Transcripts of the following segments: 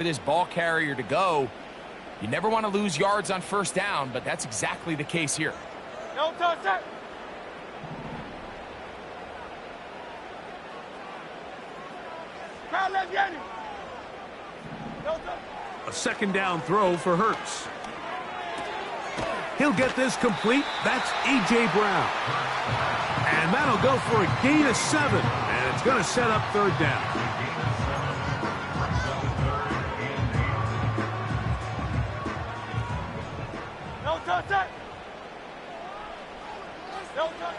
for this ball carrier to go. You never want to lose yards on first down, but that's exactly the case here. No touch it. A second down throw for Hurts. He'll get this complete. That's A.J. Brown. And that'll go for a gain of 7. And it's going to set up third down. No touch it. No touch.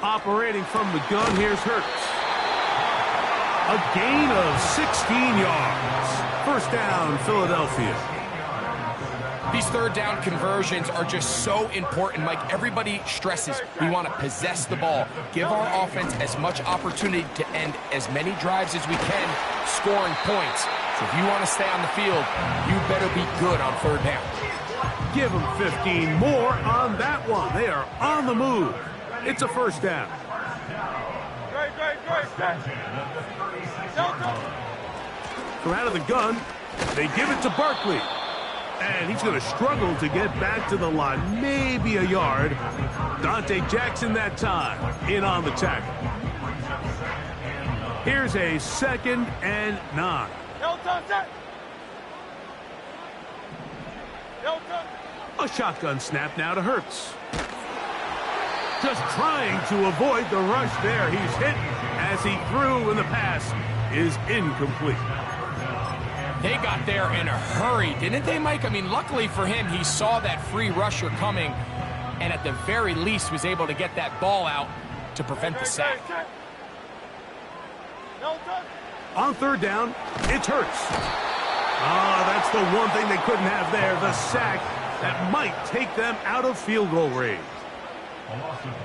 Operating from the gun, here's Hurts. A gain of 16 yards. First down, Philadelphia. These third down conversions are just so important, Mike. Everybody stresses we want to possess the ball, give our offense as much opportunity to end as many drives as we can, scoring points. So if you want to stay on the field, you better be good on third down. Give them 15 more on that one. They are on the move. It's a first down. Great. From out of the gun, they give it to Barkley. And he's going to struggle to get back to the line. Maybe a yard. Dante Jackson that time in on the tackle. Here's a 2nd and 9. No touch it. No touch. A shotgun snap now to Hurts. Just trying to avoid the rush there. He's hit as he threw, and the pass is incomplete. They got there in a hurry, didn't they, Mike? I mean, luckily for him, he saw that free rusher coming and at the very least was able to get that ball out to prevent the sack. No touch. On third down, it's Hurts. That's the one thing they couldn't have there, the sack that might take them out of field goal range.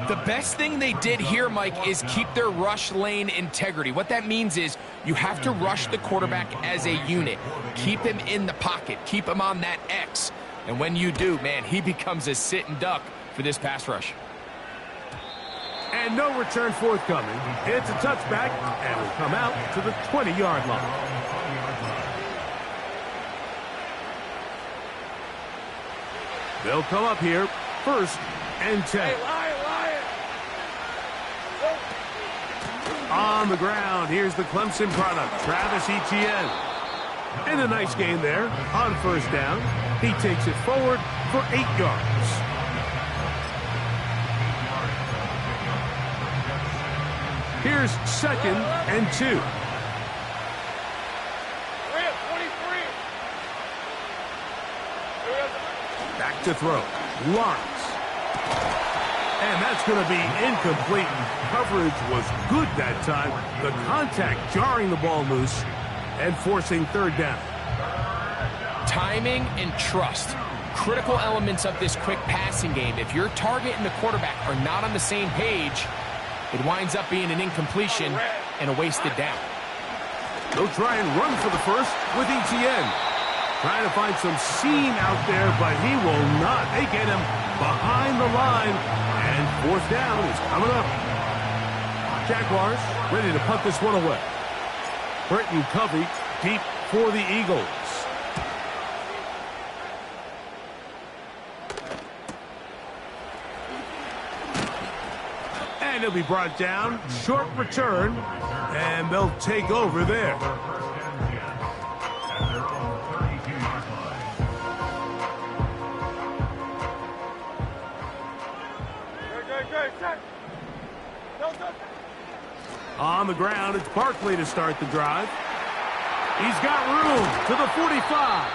The best thing they did here, Mike, is keep their rush lane integrity. What that means is you have to rush the quarterback as a unit. Keep him in the pocket. Keep him on that X. And when you do, man, he becomes a sit and duck for this pass rush. And no return forthcoming. It's a touchback and will come out to the 20-yard line. They'll come up here, 1st and 10. On the ground, here's the Clemson product, Travis Etienne. And a nice gain there on first down. He takes it forward for 8 yards. Here's 2nd and 2. Back to throw. Lawrence. And that's going to be incomplete. Coverage was good that time. The contact jarring the ball loose and forcing third down. Timing and trust. Critical elements of this quick passing game. If your target and the quarterback are not on the same page, it winds up being an incompletion and a wasted down. They'll try and run for the first with Etienne. Trying to find some seam out there, but he will not. They get him behind the line, and fourth down is coming up. Jaguars ready to punt this one away. Britton Covey deep for the Eagles. And he'll be brought down. Short return, and they'll take over there. On the ground, it's Barkley to start the drive. He's got room to the 45.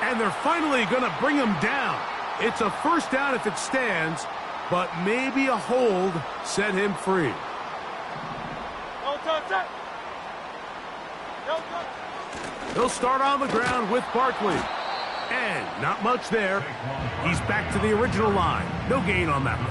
And they're finally going to bring him down. It's a first down if it stands, but maybe a hold set him free. No touch it. No touch. They'll start on the ground with Barkley. And not much there. He's back to the original line. No gain on that one.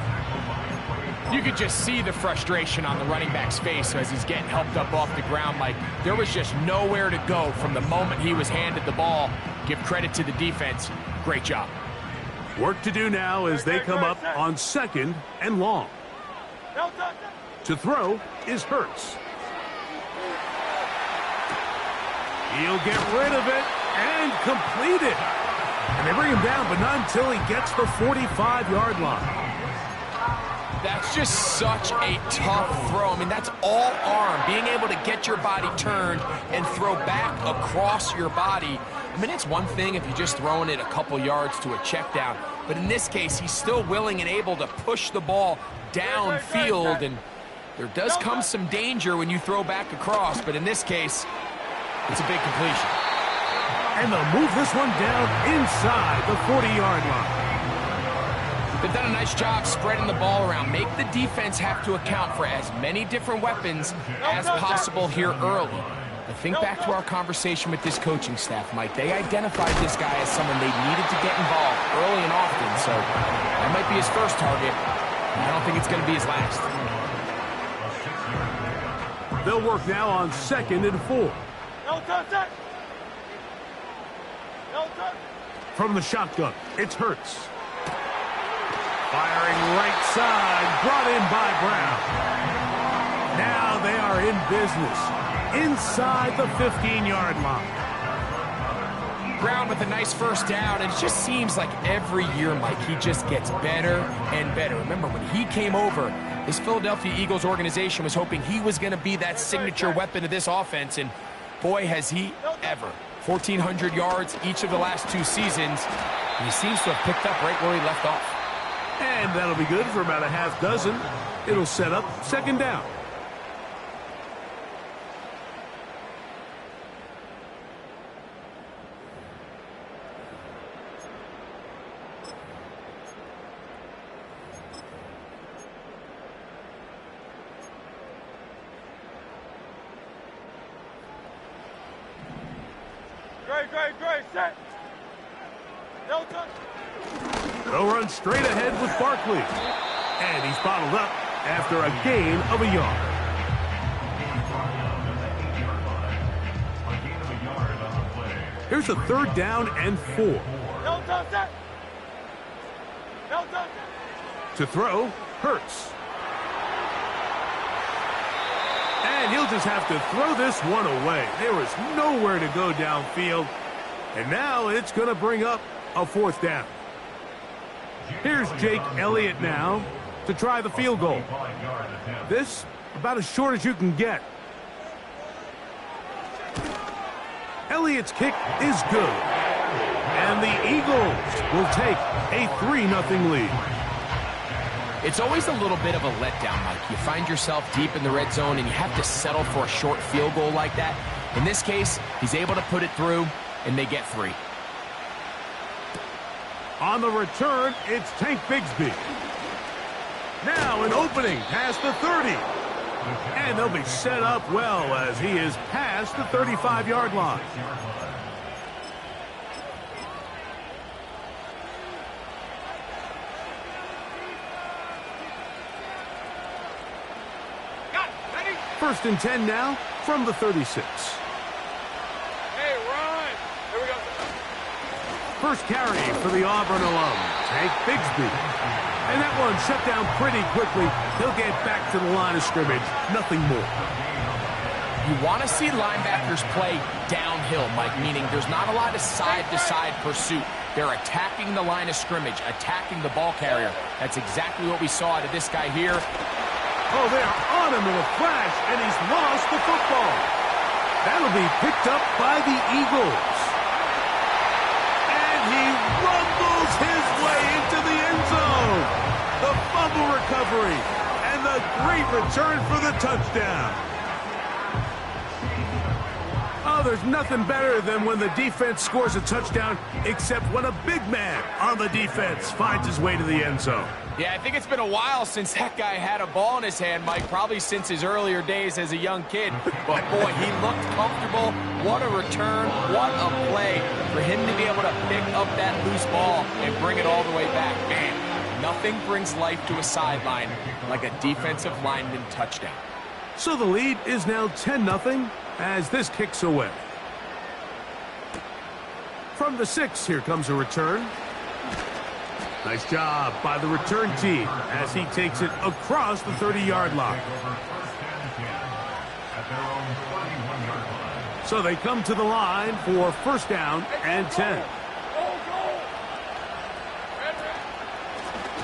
You could just see the frustration on the running back's face as he's getting helped up off the ground. Like there was just nowhere to go from the moment he was handed the ball. Give credit to the defense. Great job. Work to do now as they come up on 2nd and long. To throw is Hurts. He'll get rid of it, completed. And they bring him down, but not until he gets the 45-yard line. That's just such a tough throw. I mean, that's all arm. Being able to get your body turned and throw back across your body. I mean, it's one thing if you're just throwing it a couple yards to a check down. But in this case, he's still willing and able to push the ball downfield. And there does come some danger when you throw back across. But in this case, it's a big completion. And they'll move this one down inside the 40-yard line. They've done a nice job spreading the ball around. Make the defense have to account for as many different weapons as possible here early. But think back to our conversation with this coaching staff, Mike. They identified this guy as someone they needed to get involved early and often. So that might be his first target. I don't think it's going to be his last. They'll work now on 2nd and 4. From the shotgun, it's Hurts. Firing right side, brought in by Brown. Now they are in business inside the 15-yard line. Brown with a nice first down, and it just seems like every year, Mike, he just gets better and better. Remember, when he came over, this Philadelphia Eagles organization was hoping he was going to be that signature weapon of this offense, and boy, has he ever. 1,400 yards each of the last 2 seasons, and he seems to have picked up right where he left off. And that'll be good for about a half dozen. It'll set up 2nd down. Great, set. Delta. They'll run straight ahead with Barkley. And he's bottled up after a gain of a yard. Here's a 3rd down and 4. Delta, set. Delta. To throw, Hurts. And he'll just have to throw this one away. There is nowhere to go downfield. And now it's going to bring up a 4th down. Here's Jake Elliott now to try the field goal. This about as short as you can get. Elliott's kick is good. And the Eagles will take a 3-0 lead. It's always a little bit of a letdown, Mike. You find yourself deep in the red zone and you have to settle for a short field goal like that. In this case, he's able to put it through, and they get 3. On the return, it's Tank Bigsby. Now an opening past the 30. And they'll be set up well as he is past the 35-yard line. First and 10 now from the 36. Hey, run. Here we go. First carry for the Auburn alum, Tank Bigsby. And that one shut down pretty quickly. He'll get back to the line of scrimmage. Nothing more. You want to see linebackers play downhill, Mike, meaning there's not a lot of side-to-side pursuit. They're attacking the line of scrimmage, attacking the ball carrier. That's exactly what we saw out of this guy here. Oh, they are on him in a flash, and he's lost the football. That'll be picked up by the Eagles. And he rumbles his way into the end zone. The fumble recovery, and the great return for the touchdown. Oh, there's nothing better than when the defense scores a touchdown, except when a big man on the defense finds his way to the end zone. Yeah, I think it's been a while since that guy had a ball in his hand, Mike, probably since his earlier days as a young kid. But, boy, he looked comfortable. What a return. What a play for him to be able to pick up that loose ball and bring it all the way back. Man, nothing brings life to a sideline like a defensive lineman touchdown. So the lead is now 10-0 as this kicks away. From the 6, here comes a return. Nice job by the return team as he takes it across the 30-yard line. So they come to the line for first down and 10.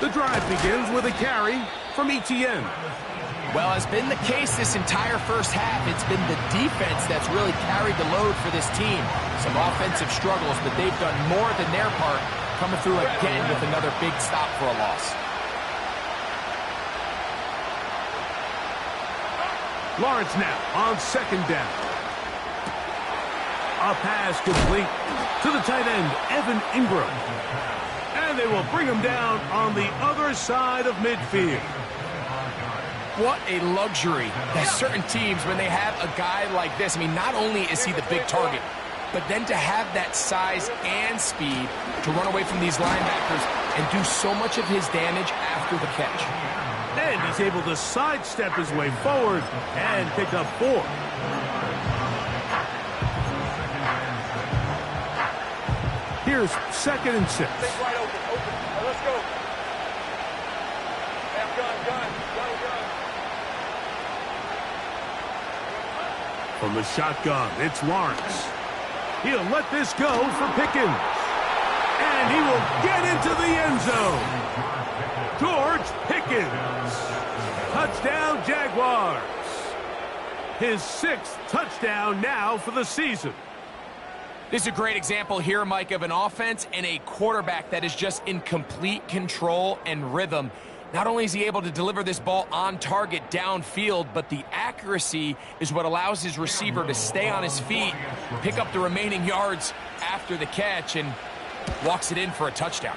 The drive begins with a carry from Etienne. Well, as been the case this entire first half, it's been the defense that's really carried the load for this team. Some offensive struggles, but they've done more than their part, coming through again with another big stop for a loss. Lawrence now on second down. A pass complete to the tight end, Evan Ingram. And they will bring him down on the other side of midfield. What a luxury that certain teams, when they have a guy like this, I mean, not only is he the big target, but then to have that size and speed to run away from these linebackers and do so much of his damage after the catch. And he's able to sidestep his way forward and pick up 4. Here's 2nd and 6. Stay wide open, open. Let's go. Gun. From the shotgun, it's Lawrence. He'll let this go for Pickens. And he will get into the end zone. George Pickens. Touchdown, Jaguars. His 6th touchdown now for the season. This is a great example here, Mike, of an offense and a quarterback that is just in complete control and rhythm. Not only is he able to deliver this ball on target downfield, but the accuracy is what allows his receiver to stay on his feet, pick up the remaining yards after the catch, and walks it in for a touchdown.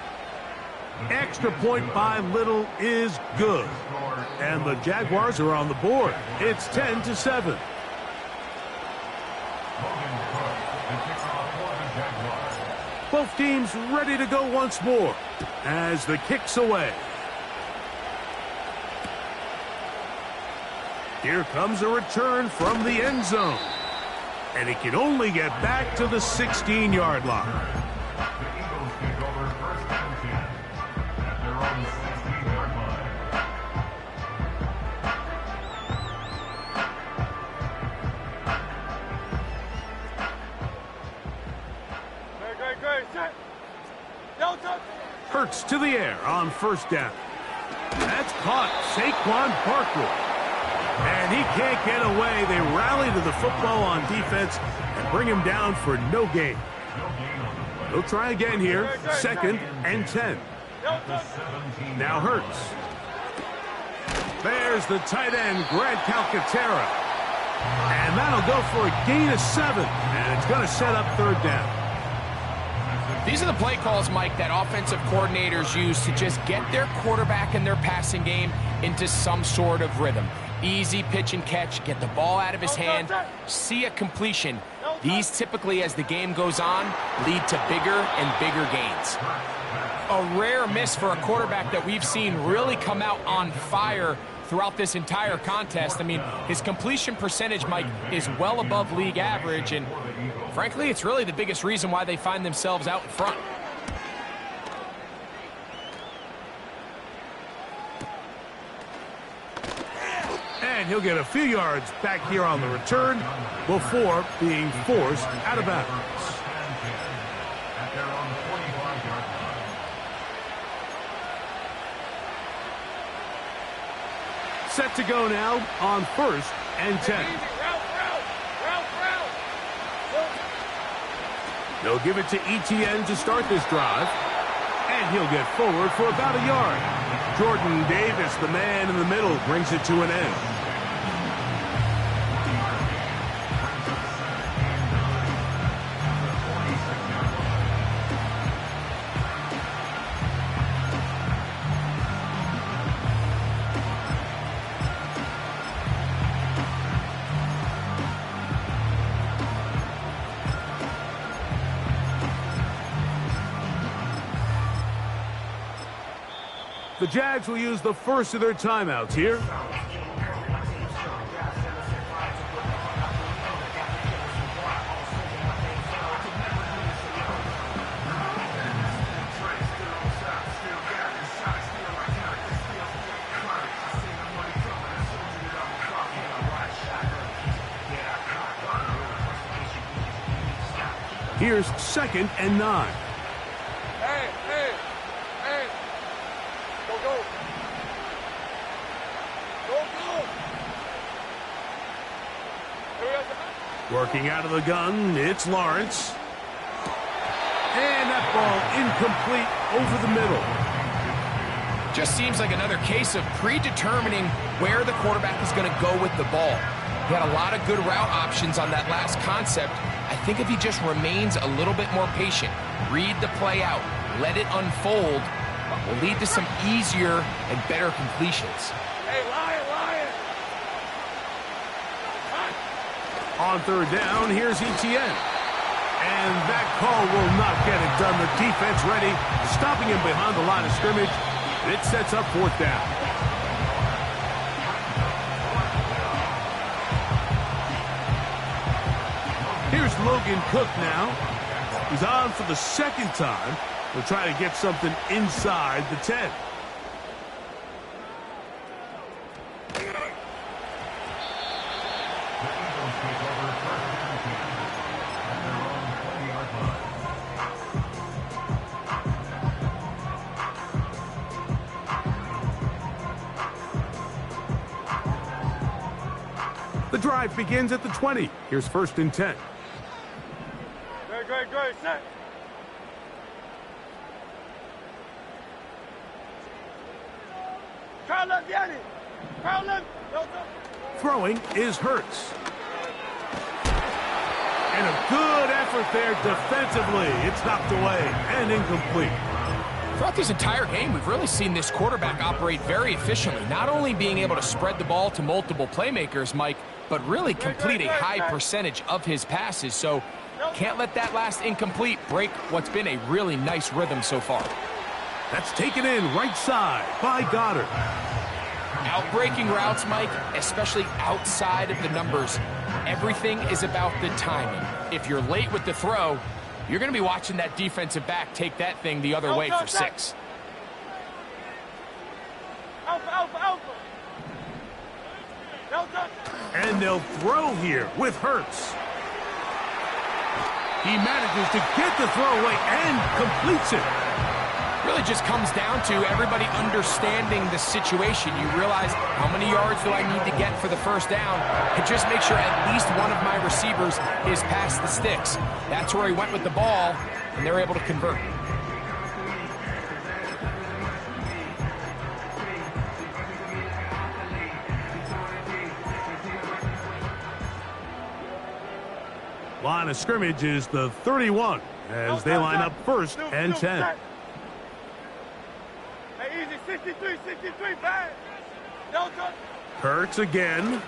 Extra point by Little is good. And the Jaguars are on the board. It's 10-7. Both teams ready to go once more as the kick's away. Here comes a return from the end zone. And he can only get back to the 16-yard line. Great. Set. Delta. Hurts to the air on first down. That's caught. Saquon Barkley. And he can't get away. They rally to the football on defense and bring him down for no gain. They'll try again here. 2nd and 10. Now Hurts. There's the tight end, Grant Calcaterra. And that'll go for a gain of 7. And it's going to set up 3rd down. These are the play calls, Mike, that offensive coordinators use to just get their quarterback and their passing game into some sort of rhythm. Easy pitch and catch, get the ball out of his hand, see a completion. These typically, as the game goes on, lead to bigger and bigger gains. A rare miss for a quarterback that we've seen really come out on fire throughout this entire contest. I mean, his completion percentage, Mike, is well above league average, and frankly, it's really the biggest reason why they find themselves out in front. And he'll get a few yards back here on the return before being forced out of bounds. Set to go now on 1st and 10. They'll give it to Etienne to start this drive. And he'll get forward for about a yard. Jordan Davis, the man in the middle, brings it to an end. The Jags will use the first of their timeouts here. Here's 2nd and 9. Hey, hey, hey. Go, go. Go, go. Here we go. Working out of the gun, it's Lawrence. And that ball incomplete over the middle. Just seems like another case of predetermining where the quarterback is going to go with the ball. He had a lot of good route options on that last concept. I think if he just remains a little bit more patient, read the play out, let it unfold, will lead to some easier and better completions. Hey, Lion, Lion. On 3rd down, here's Etienne. And that call will not get it done. The defense ready, stopping him behind the line of scrimmage. It sets up 4th down. Here's Logan Cook now. He's on for the 2nd time. We'll try to get something inside the 10. The drive begins at the 20. Here's 1st and 10. Great, great, set. Try left, Yanni. Try left. Throwing is Hurts. And a good effort there defensively. It's knocked away and incomplete. Throughout this entire game, we've really seen this quarterback operate very efficiently, not only being able to spread the ball to multiple playmakers, Mike, but really complete a high percentage of his passes. So can't let that last incomplete break what's been a really nice rhythm so far. That's taken in right side by Goddard. Out-breaking routes, Mike, especially outside of the numbers, everything is about the timing. If you're late with the throw, you're going to be watching that defensive back take that thing the other way for 6. Alpha, alpha, alpha. Delta. And they'll throw here with Hurts. He manages to get the throw away and completes it. Really just comes down to everybody understanding the situation. You realize how many yards do I need to get for the 1st down, and just make sure at least one of my receivers is past the sticks. That's where he went with the ball, and they're able to convert. Line of scrimmage is the 31 as they line up 1st and 10. Hey, easy, 63, 63, bang. Delta. Hurts again.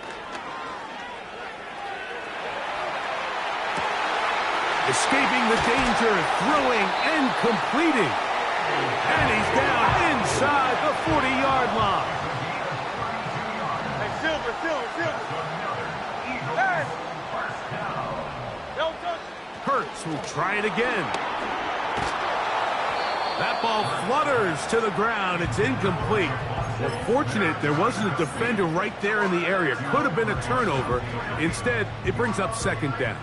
Escaping the danger, throwing and completing. And he's down inside the 40-yard line. Hey, Silver, Silver, Silver. Hey. Delta. Hurts will try it again. That ball flutters to the ground. It's incomplete. Well, fortunate there wasn't a defender right there in the area. Could have been a turnover. Instead, it brings up 2nd down.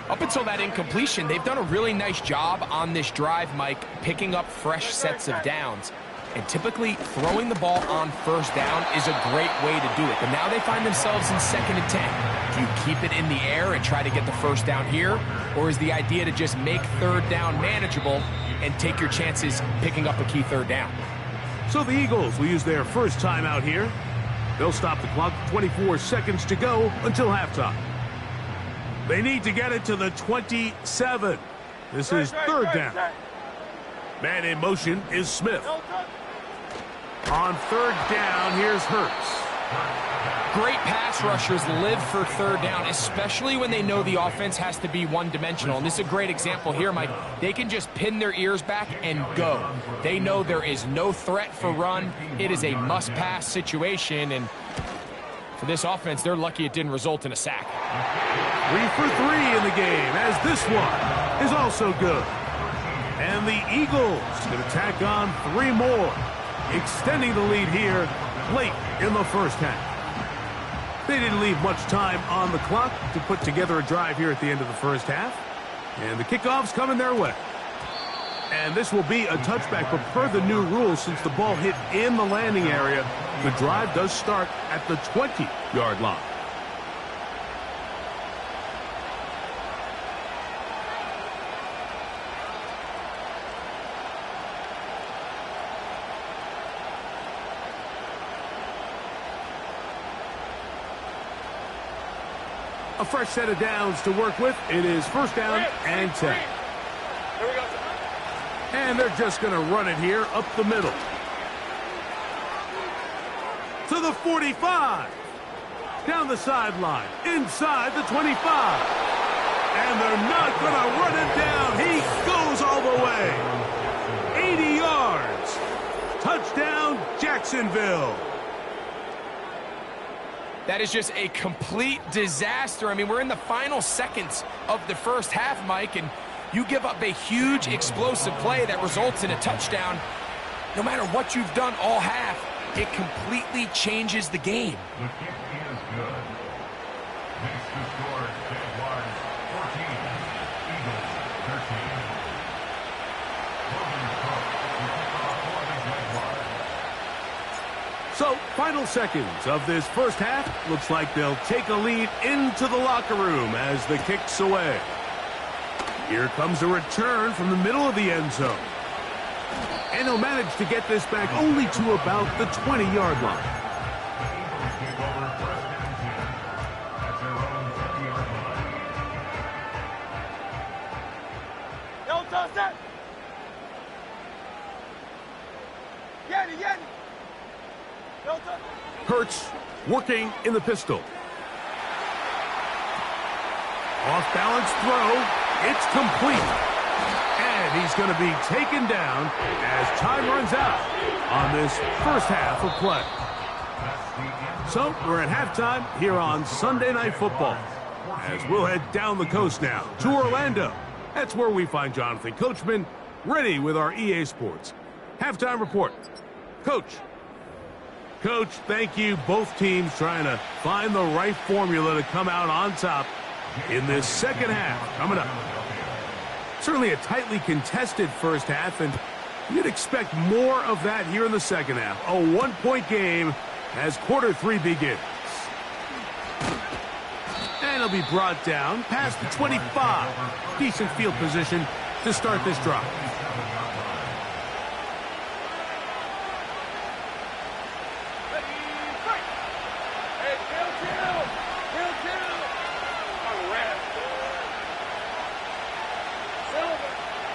Up until that incompletion, they've done a really nice job on this drive, Mike, picking up fresh sets of downs. And typically, throwing the ball on 1st down is a great way to do it. But now they find themselves in 2nd and 10. Do you keep it in the air and try to get the 1st down here? Or is the idea to just make 3rd down manageable and take your chances picking up a key 3rd down? So the Eagles will use their first timeout here. They'll stop the clock, 24 seconds to go until halftime. They need to get it to the 27. This is 3rd down. Man in motion is Smith. On 3rd down, here's Hurts. Great pass rushers live for 3rd down, especially when they know the offense has to be one-dimensional. And this is a great example here, Mike. They can just pin their ears back and go. They know there is no threat for run. It is a must-pass situation, and for this offense, they're lucky it didn't result in a sack. 3 for 3 in the game, as this one is also good. And the Eagles going to tack on 3 more, extending the lead here late in the 1st half. They didn't leave much time on the clock to put together a drive here at the end of the 1st half. And the kickoff's coming their way. And this will be a touchback, but per the new rules, since the ball hit in the landing area, the drive does start at the 20-yard line. A fresh set of downs to work with. It is first down and 10. And they're just going to run it here up the middle. To the 45. Down the sideline. Inside the 25. And they're not going to run it down. He goes all the way. 80 yards. Touchdown, Jacksonville. That is just a complete disaster. I mean, we're in the final seconds of the first half, Mike, and you give up a huge explosive play that results in a touchdown. No matter what you've done all half, it completely changes the game. The kick is good. Makes the score Jaguars 14, Eagles 13. Logan Cook to kick off for the Jaguars. So, final seconds of this first half. Looks like they'll take a lead into the locker room as the kick's away. Here comes a return from the middle of the end zone. And he'll manage to get this back only to about the 20-yard line. Don't touch that. Yanni. Don't touch that. Hurts working in the pistol. Off-balance throw. It's complete. And he's going to be taken down as time runs out on this first half of play. So we're at halftime here on Sunday Night Football. As we'll head down the coast now to Orlando. That's where we find Jonathan Coachman ready with our EA Sports halftime report. Coach, thank you. Both teams trying to find the right formula to come out on top in this second half coming up. Certainly a tightly contested first half, and you'd expect more of that here in the second half. A one-point game as quarter three begins. And he'll be brought down past the 25. Decent field position to start this drive.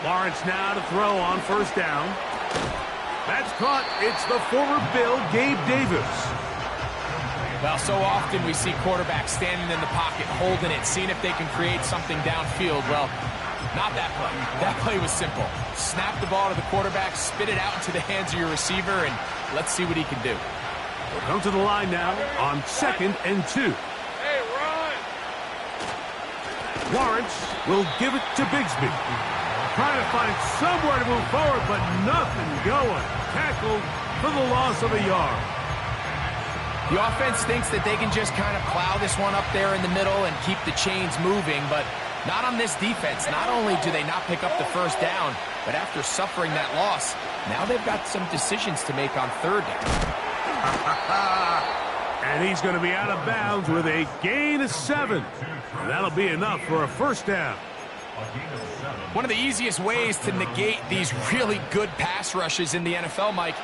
Lawrence now to throw on first down. That's caught. It's the former Bill, Gabe Davis. Well, so often we see quarterbacks standing in the pocket, holding it, seeing if they can create something downfield. Well, not that play. That play was simple. Snap the ball to the quarterback, spit it out into the hands of your receiver, and let's see what he can do. We'll come to the line now on 2nd and 2. Hey, run! Lawrence will give it to Bigsby. Trying to find somewhere to move forward, but nothing going. Tackled for the loss of a yard. The offense thinks that they can just kind of plow this one up there in the middle and keep the chains moving, but not on this defense. Not only do they not pick up the first down, but after suffering that loss, now they've got some decisions to make on third down. And he's going to be out of bounds with a gain of 7. And that'll be enough for a first down. One of the easiest ways to negate these really good pass rushes in the NFL, Mike,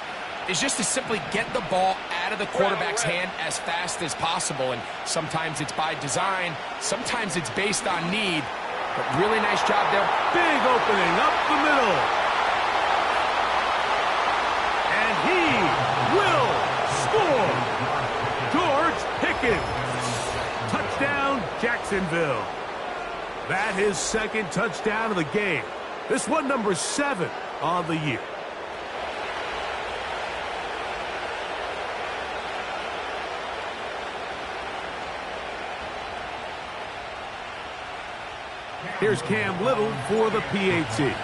is just to simply get the ball out of the quarterback's hand as fast as possible. And sometimes it's by design, sometimes it's based on need. But really nice job there. Big opening up the middle. And he will score. George Pickens. Touchdown, Jacksonville. That his second touchdown of the game. This one number 7 on the year. Here's Cam Little for the PAT.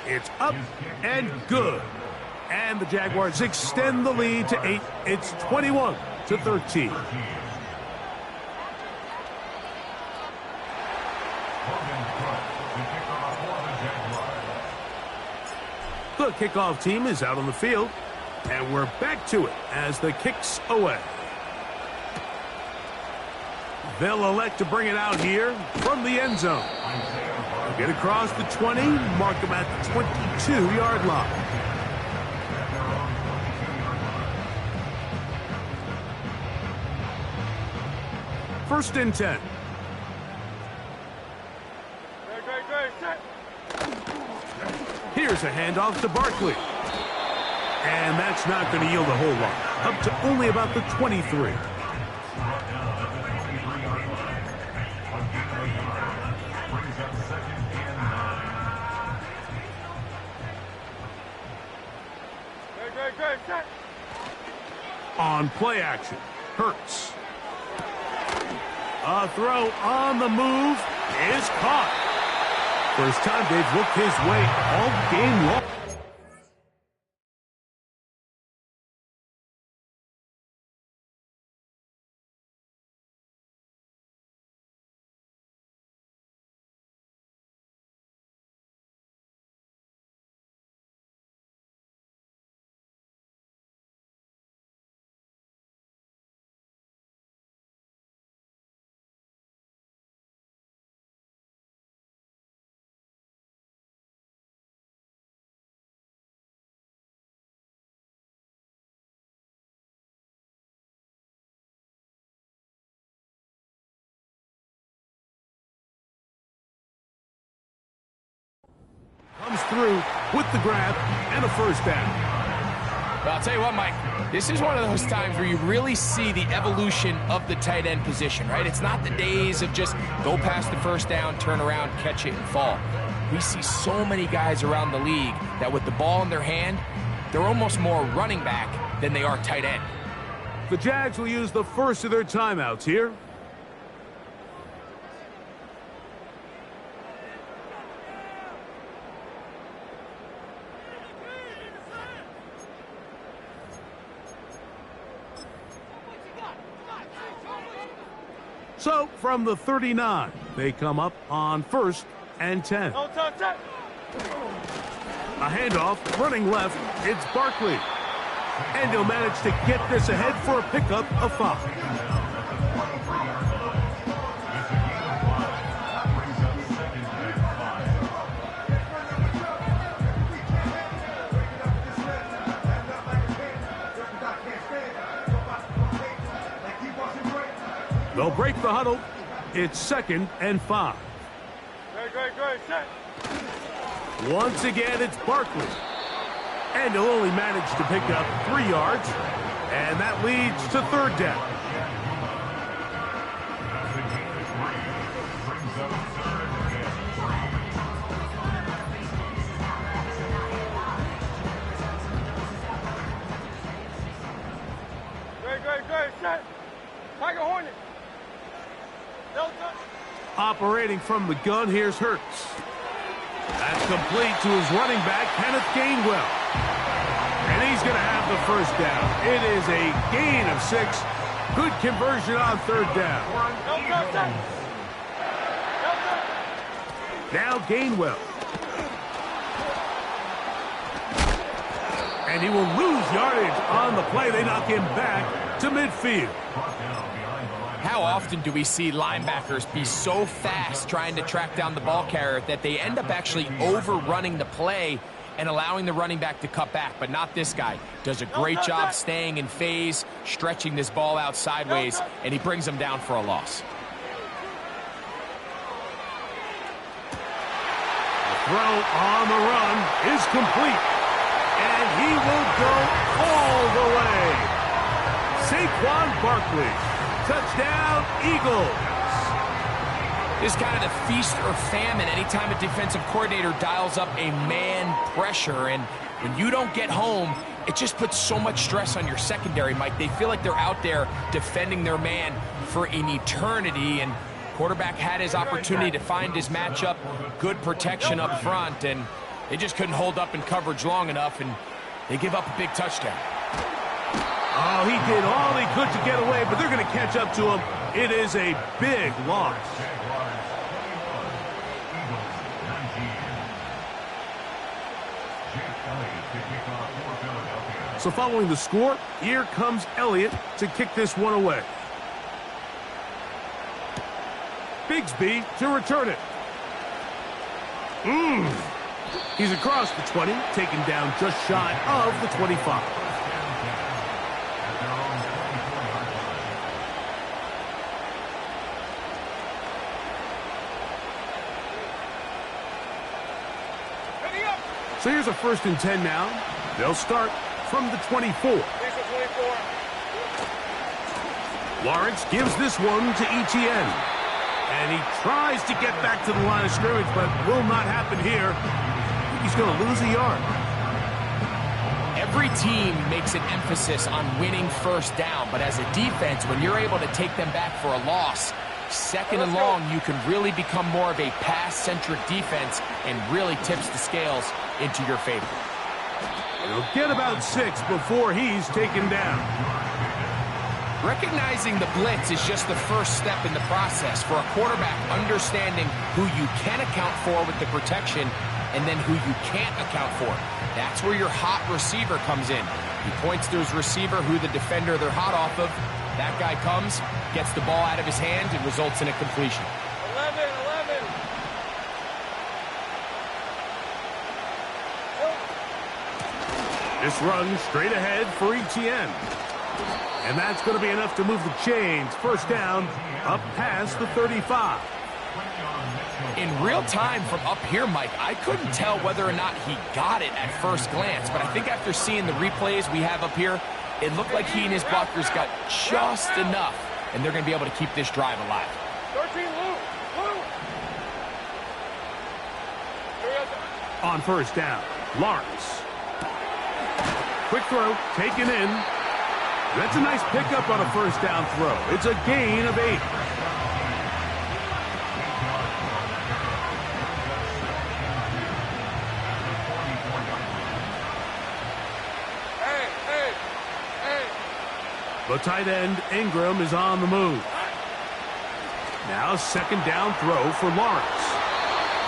It's up and good. And the Jaguars extend the lead to 8. It's 21-13. The kickoff team is out on the field, and we're back to it as the kick's away. They'll elect to bring it out here from the end zone. Get across the 20, mark them at the 22-yard line. First and 10. Great, set. Here's a handoff to Barkley. And that's not going to yield a whole lot. Up to only about the 23. Great, set. On play action, Hurts. A throw on the move is caught. First time they've looked his way all game long. Comes through with the grab and a first down. Well, I'll tell you what, Mike, this is one of those times where you really see the evolution of the tight end position, right? It's not the days of just go past the first down, turn around, catch it, and fall. We see so many guys around the league that with the ball in their hand, they're almost more running back than they are tight end. The Jags will use the first of their timeouts here. So, from the 39, they come up on first and 10. No touch, set. A handoff, running left, it's Barkley. And he'll manage to get this ahead for a pickup of 5. They'll break the huddle. It's second and 5. Great, set. Once again, it's Barkley. And he'll only manage to pick up 3 yards. And that leads to third down. Great, set. Tiger Hornet. No touch. Operating from the gun, here's Hurts. That's complete to his running back, Kenneth Gainwell. And he's going to have the first down. It is a gain of 6. Good conversion on third down. No touch, set. No touch. Now Gainwell. And he will lose yardage on the play. They knock him back to midfield. How often do we see linebackers be so fast trying to track down the ball carrier that they end up actually overrunning the play and allowing the running back to cut back? But not this guy. Does a great job staying in phase, stretching this ball out sideways, and he brings them down for a loss. The throw on the run is complete. And he will go all the way. Saquon Barkley. Touchdown, Eagles. This is kind of the feast or famine anytime a defensive coordinator dials up a man pressure. And when you don't get home, it just puts so much stress on your secondary, Mike. They feel like they're out there defending their man for an eternity. And quarterback had his opportunity to find his matchup, good protection up front, and they just couldn't hold up in coverage long enough, and they give up a big touchdown. Oh, he did all he could to get away, but they're going to catch up to him. It is a big loss. Jake Elliott to kick off for Philadelphia. So following the score, here comes Elliott to kick this one away. Bigsby to return it. He's across the 20, taken down just shy of the 25. So here's a 1st and 10 now. They'll start from the 24. Lawrence gives this one to Etienne. And he tries to get back to the line of scrimmage, but will not happen here. I think he's going to lose a yard. Every team makes an emphasis on winning first down, but as a defense, when you're able to take them back for a loss, 2nd and long, you can really become more of a pass-centric defense and really tips the scales into your favor. He'll get about 6 before he's taken down. Recognizing the blitz is just the first step in the process for a quarterback, understanding who you can account for with the protection and then who you can't account for. That's where your hot receiver comes in. He points to his receiver, who the defender they're hot off of. That guy comes, gets the ball out of his hand, and results in a completion. 11. This run straight ahead for Etienne. And that's going to be enough to move the chains. 1st down, up past the 35. In real time from up here, Mike, I couldn't tell whether or not he got it at first glance, but I think after seeing the replays we have up here, it looked like he and his blockers got just enough, and they're going to be able to keep this drive alive. 13, Lou. On 1st down, Lawrence. Quick throw, taken in. That's a nice pickup on a 1st down throw. It's a gain of 8. The tight end, Ingram, is on the move. Now 2nd down throw for Lawrence.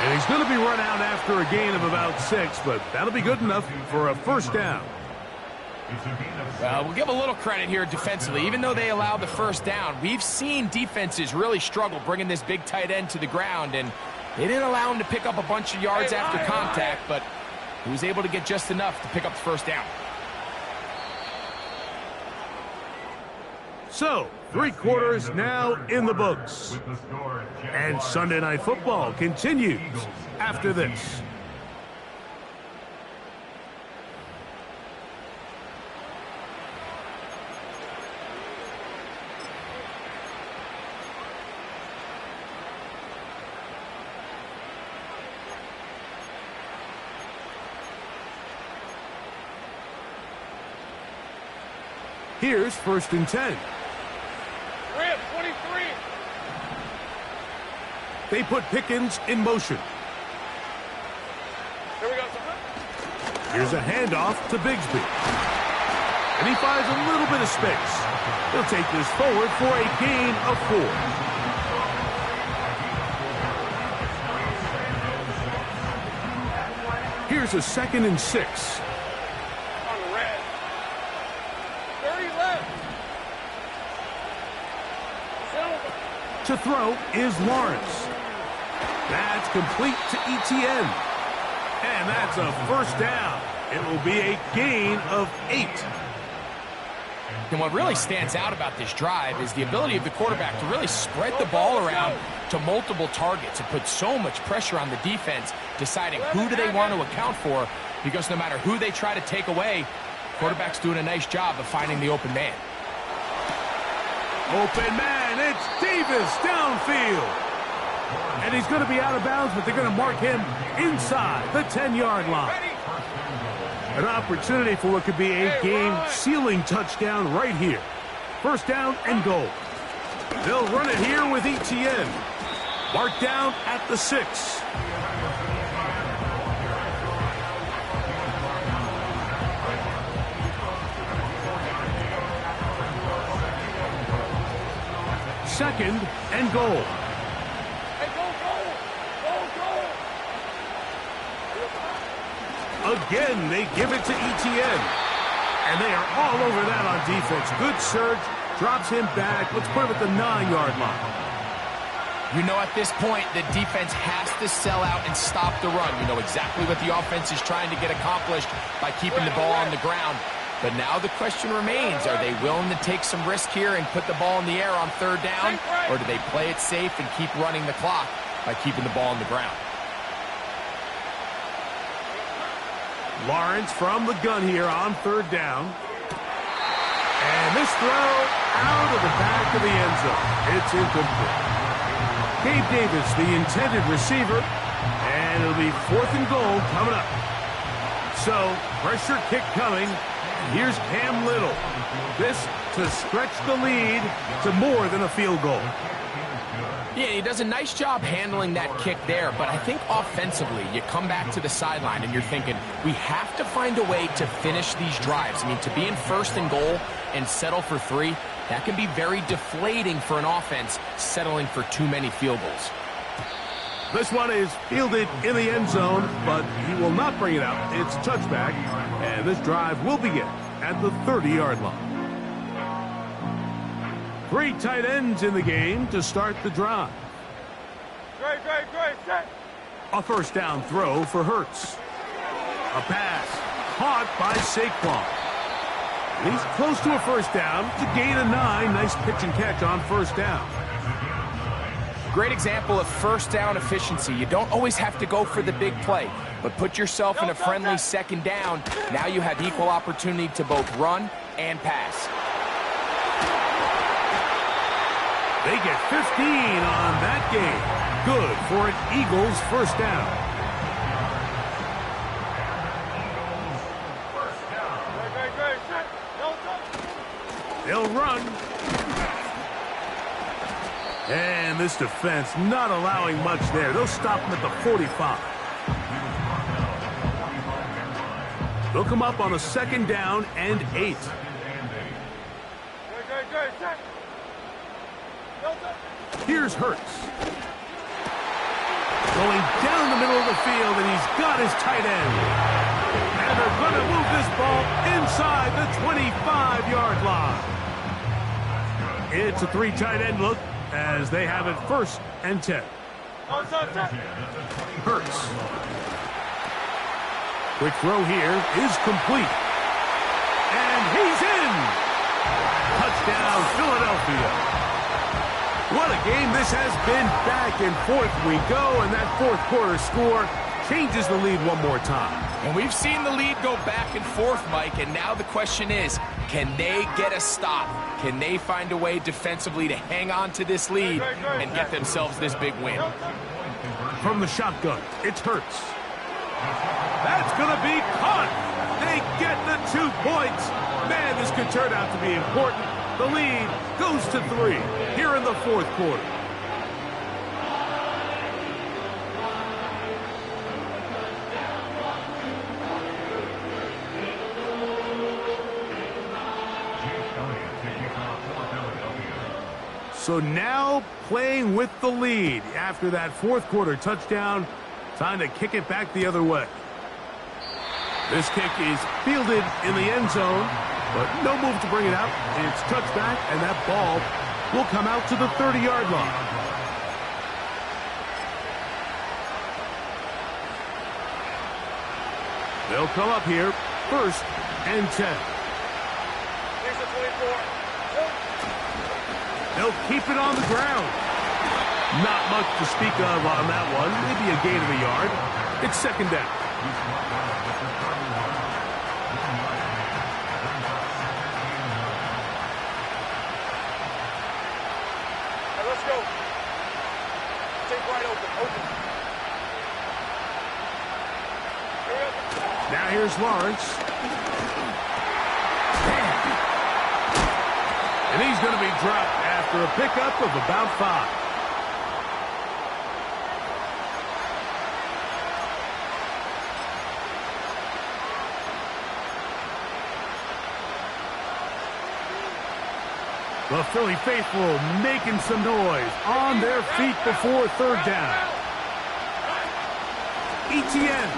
And he's going to be run out after a gain of about 6, but that'll be good enough for a 1st down. Well, we'll give a little credit here defensively. Even though they allowed the 1st down, we've seen defenses really struggle bringing this big tight end to the ground, and they didn't allow him to pick up a bunch of yards after contact, but he was able to get just enough to pick up the 1st down. So, 3 quarters now in the books. And Sunday Night Football continues after this. Here's 1st and 10. Rip, 23. They put Pickens in motion. Here we go. Here's a handoff to Bigsby. And he finds a little bit of space. He'll take this forward for a gain of 4. Here's a 2nd and 6. On the red. 30 left. To throw is Lawrence. That's complete to Etienne. And that's a 1st down. It will be a gain of 8. And what really stands out about this drive is the ability of the quarterback to really spread the ball around to multiple targets and put so much pressure on the defense, deciding who do they want to account for, because no matter who they try to take away, quarterback's doing a nice job of finding the open man. Open man, it's Davis downfield. And he's going to be out of bounds, but they're going to mark him inside the 10-yard line. An opportunity for what could be a game-sealing touchdown right here. 1st down and goal. They'll run it here with Etienne. Marked down at the 6. Second and goal. A Again, they give it to Etienne. And they are all over that on defense. Good surge, drops him back. Let's put him at the 9-yard line. You know, at this point, the defense has to sell out and stop the run. You know exactly what the offense is trying to get accomplished by keeping the ball on the ground. But now the question remains, are they willing to take some risk here and put the ball in the air on 3rd down? Or do they play it safe and keep running the clock by keeping the ball on the ground? Lawrence from the gun here on 3rd down. And this throw out of the back of the end zone. It's incomplete. Gabe Davis, the intended receiver. And it'll be 4th and goal coming up. So, pressure kick coming. And here's Cam Little. This to stretch the lead to more than a field goal. Yeah, he does a nice job handling that kick there, but I think offensively, you come back to the sideline and you're thinking, we have to find a way to finish these drives. I mean, to be in 1st and goal and settle for 3, that can be very deflating for an offense settling for too many field goals. This one is fielded in the end zone, but he will not bring it out. It's touchback, and this drive will begin at the 30-yard line. 3 tight ends in the game to start the drive. Great, set. A 1st down throw for Hurts. A pass caught by Saquon. He's close to a 1st down. It's a gain of 9. Nice pitch and catch on 1st down. Great example of 1st down efficiency. You don't always have to go for the big play, but put yourself in a friendly 2nd down. Now you have equal opportunity to both run and pass. They get 15 on that game. Good for an Eagles 1st down. Great, set. They'll run. And this defense not allowing much there. They'll stop them at the 45. They'll come up on a 2nd down and 8. Great, set. Here's Hurts. Going down the middle of the field, and he's got his tight end. And they're going to move this ball inside the 25-yard line. It's a 3 tight end look as they have it 1st and 10. Hurts. Quick throw here is complete. And he's in. Touchdown, Philadelphia. What a game this has been. Back and forth we go, and that 4th quarter score changes the lead one more time. And we've seen the lead go back and forth, Mike, and now the question is, can they get a stop? Can they find a way defensively to hang on to this lead and get themselves this big win? From the shotgun, it's Hurts. That's going to be caught. They get the 2 points. Man, this could turn out to be important. The lead goes to 3 here in the 4th quarter. So now playing with the lead after that 4th quarter touchdown. Time to kick it back the other way. This kick is fielded in the end zone, but no move to bring it out. It's touchback, and that ball will come out to the 30-yard line. They'll come up here, 1st and 10. They'll keep it on the ground. Not much to speak of on that one. Maybe a gain of a yard. It's 2nd down. Let's go. Take right open. Now here's Lawrence. And he's going to be dropped after a pickup of about 5. The Philly faithful making some noise on their feet before 3rd down. Etienne.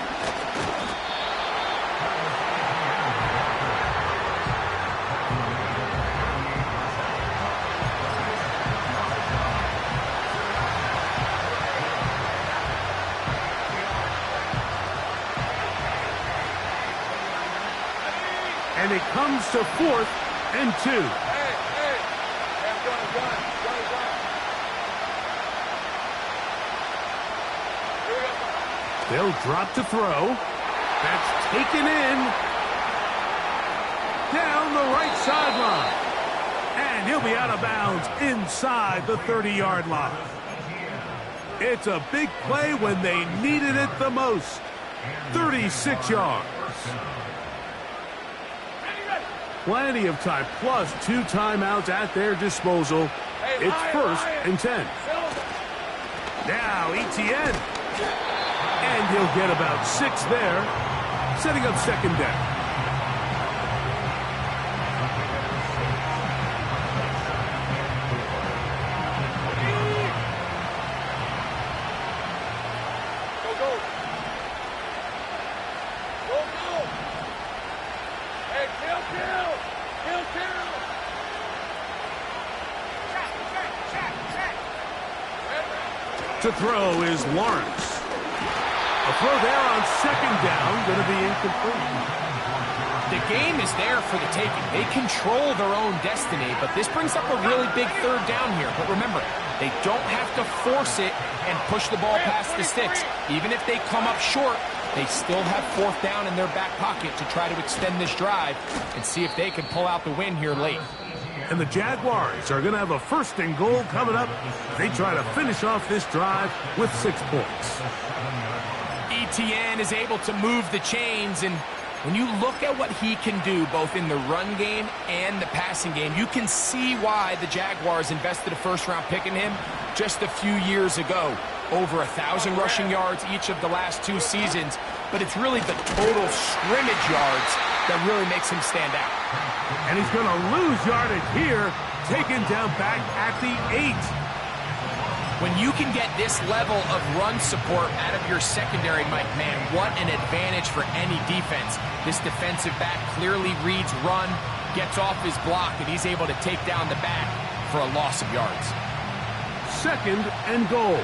and it comes to 4th and 2. Hey, I'm going to run. Here we go. They'll drop to throw. That's taken in. Down the right sideline. And he'll be out of bounds inside the 30-yard line. It's a big play when they needed it the most. 36 yards. Plenty of time, plus 2 timeouts at their disposal. It's 1st and 10. Now Etienne. And he'll get about 6 there, setting up 2nd down. To throw is Lawrence. A throw there on 2nd down, going to be incomplete. The game is there for the taking. They control their own destiny, but this brings up a really big 3rd down here. But remember, they don't have to force it and push the ball past the sticks. Even if they come up short, they still have 4th down in their back pocket to try to extend this drive and see if they can pull out the win here late. And the Jaguars are going to have a 1st and goal coming up. They try to finish off this drive with 6 points. Etienne is able to move the chains, and when you look at what he can do both in the run game and the passing game, you can see why the Jaguars invested a 1st-round pick in him just a few years ago. Over 1,000 rushing yards each of the last 2 seasons, but it's really the total scrimmage yards that really makes him stand out. And he's going to lose yardage here, taken down back at the 8. When you can get this level of run support out of your secondary, Mike, man, what an advantage for any defense. This defensive back clearly reads run, gets off his block, and he's able to take down the back for a loss of yards. 2nd and goal.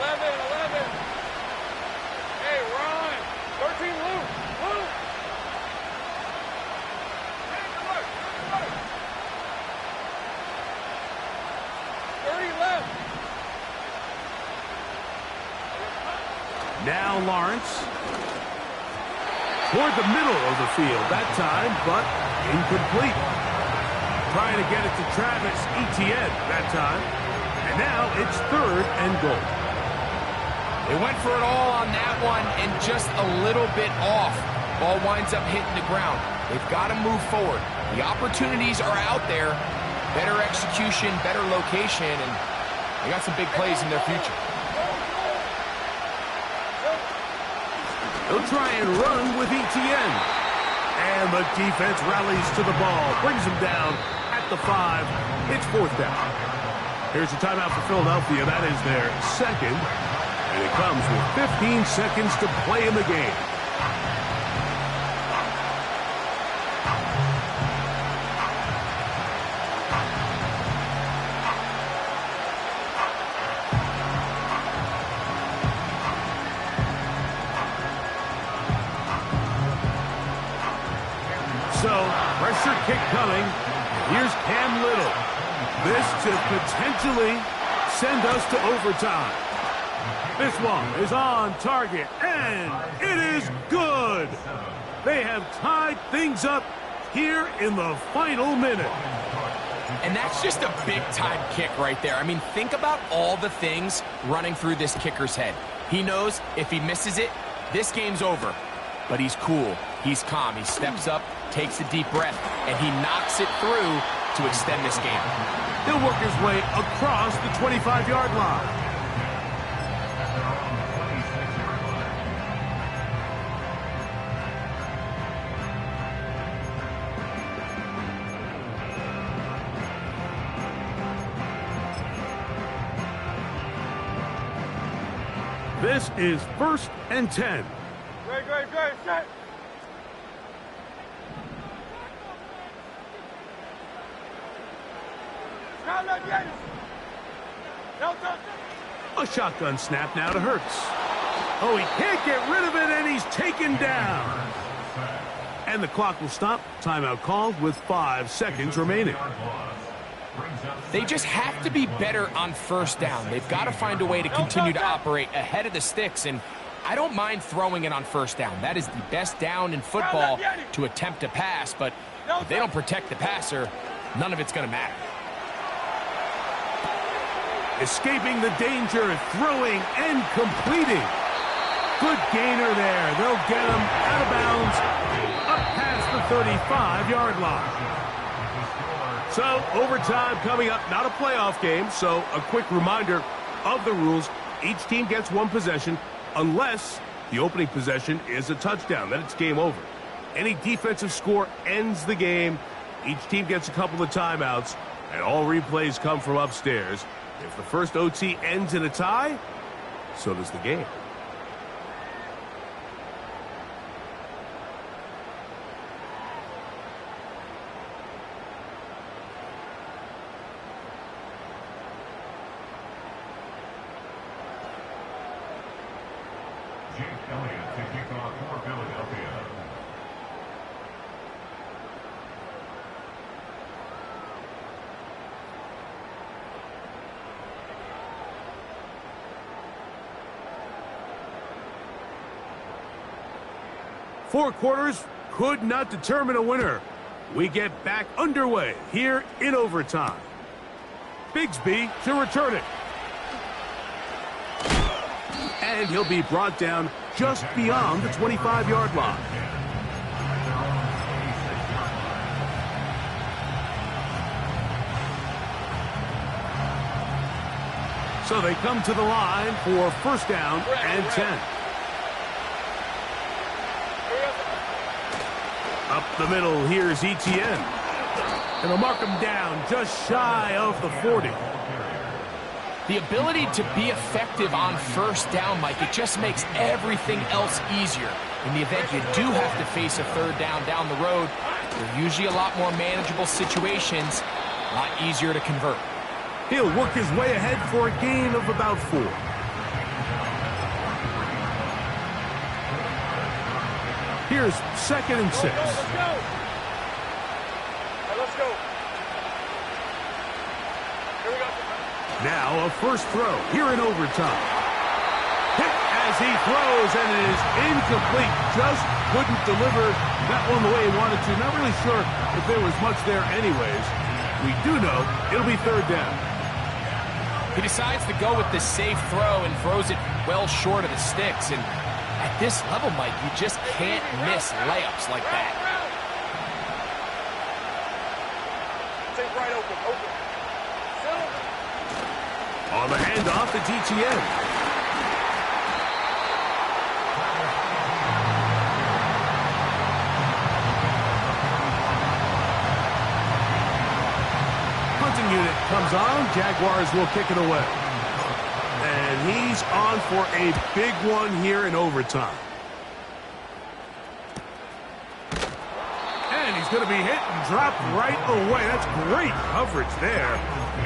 11. Hey, Ron. 13, Luke. 30 left. Now Lawrence. Toward the middle of the field that time, but incomplete. Trying to get it to Travis Etienne that time. And now it's 3rd and goal. They went for it all on that one and just a little bit off. Ball winds up hitting the ground. They've got to move forward. The opportunities are out there. Better execution, better location, and they got some big plays in their future. They'll try and run with Etienne. And the defense rallies to the ball, brings him down at the 5. It's 4th down. Here's a timeout for Philadelphia. That is their 2nd. And it comes with 15 seconds to play in the game. So, pressure kick coming. Here's Cam Little. This to potentially send us to overtime. This one is on target, and it is good. They have tied things up here in the final minute. And that's just a big-time kick right there. I mean, think about all the things running through this kicker's head. He knows if he misses it, this game's over. But he's cool. He's calm. He steps up, takes a deep breath, and he knocks it through to extend this game. He'll work his way across the 25-yard line. This is 1st and 10. Great. Set. Now let get it. A shotgun snap now to Hurts. Oh, he can't get rid of it, and he's taken down. And the clock will stop. Timeout called with 5 seconds remaining. They just have to be better on first down. They've got to find a way to continue to operate ahead of the sticks, and I don't mind throwing it on first down. That is the best down in football to attempt a pass, but if they don't protect the passer, none of it's going to matter. Escaping the danger, throwing and completing. Good gainer there. They'll get him out of bounds, up past the 35-yard line. So, overtime coming up. Not a playoff game, so a quick reminder of the rules. Each team gets one possession unless the opening possession is a touchdown. Then it's game over. Any defensive score ends the game. Each team gets a couple of timeouts, and all replays come from upstairs. If the first OT ends in a tie, so does the game. Jake Elliott to kick off for Philadelphia. Four quarters could not determine a winner. We get back underway here in overtime. Bigsby to return it. And he'll be brought down just beyond the 25-yard line. So they come to the line for first down and 10. Up the middle, here's Etienne. And they'll mark him down just shy of the 40. The ability to be effective on first down, Mike, it just makes everything else easier. In the event you do have to face a third down the road, they're usually a lot more manageable situations, a lot easier to convert. He'll work his way ahead for a gain of about 4. Here's 2nd and 6. Let's go. Let's go. Here we go. Now a first throw here in overtime. Hit as he throws, and it is incomplete. Just couldn't deliver that one the way he wanted to. Not really sure if there was much there anyways. We do know it'll be third down. He decides to go with the safe throw and throws it well short of the sticks. And at this level, Mike, you just can't miss layups like that. Take right open. On the handoff, it's Etienne. Punting unit comes on. Jaguars will kick it away. And he's on for a big one here in overtime. And he's going to be hit and dropped right away. That's great coverage there.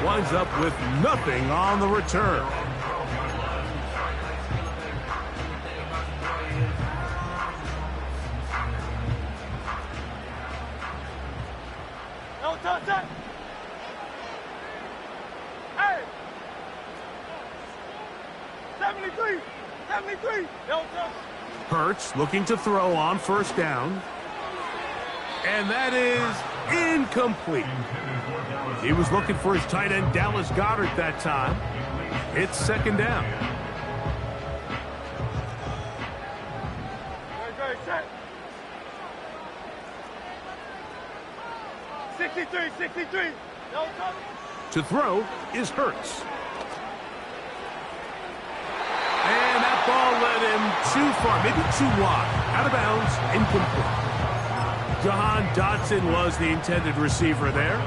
Winds up with nothing on the return. No touch. Hey. 73. No touch. Hurts looking to throw on first down. And that is incomplete. He was looking for his tight end, Dallas Goedert, that time. It's second down. Very set. 63. No touch. To throw is Hurts. And that ball led him too far, maybe too wide. Out of bounds, incomplete. Jahan Dotson was the intended receiver there.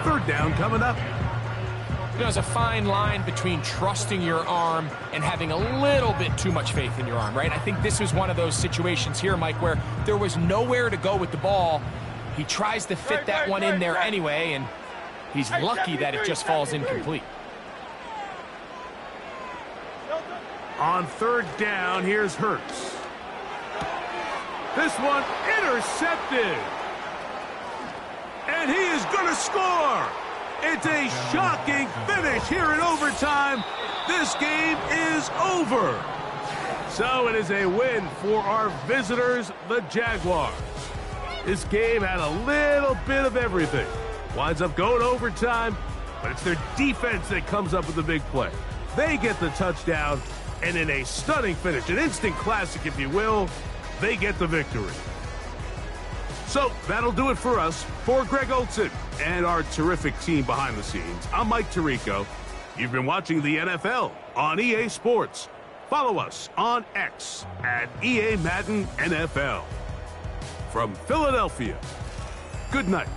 Third down coming up. You know, there's a fine line between trusting your arm and having a little bit too much faith in your arm, right? I think this was one of those situations here, Mike, where there was nowhere to go with the ball. He tries to fit that one in there anyway, and he's lucky that it just falls incomplete. On third down, here's Hurts. This one intercepted. And he is going to score. It's a shocking finish here in overtime. This game is over. So it is a win for our visitors, the Jaguars. This game had a little bit of everything. Winds up going overtime, but it's their defense that comes up with the big play. They get the touchdown, and in a stunning finish, an instant classic, if you will, they get the victory. So that'll do it for us. For Greg Olsen and our terrific team behind the scenes, I'm Mike Tirico. You've been watching the NFL on EA Sports. Follow us on X at EA Madden NFL. From Philadelphia, good night.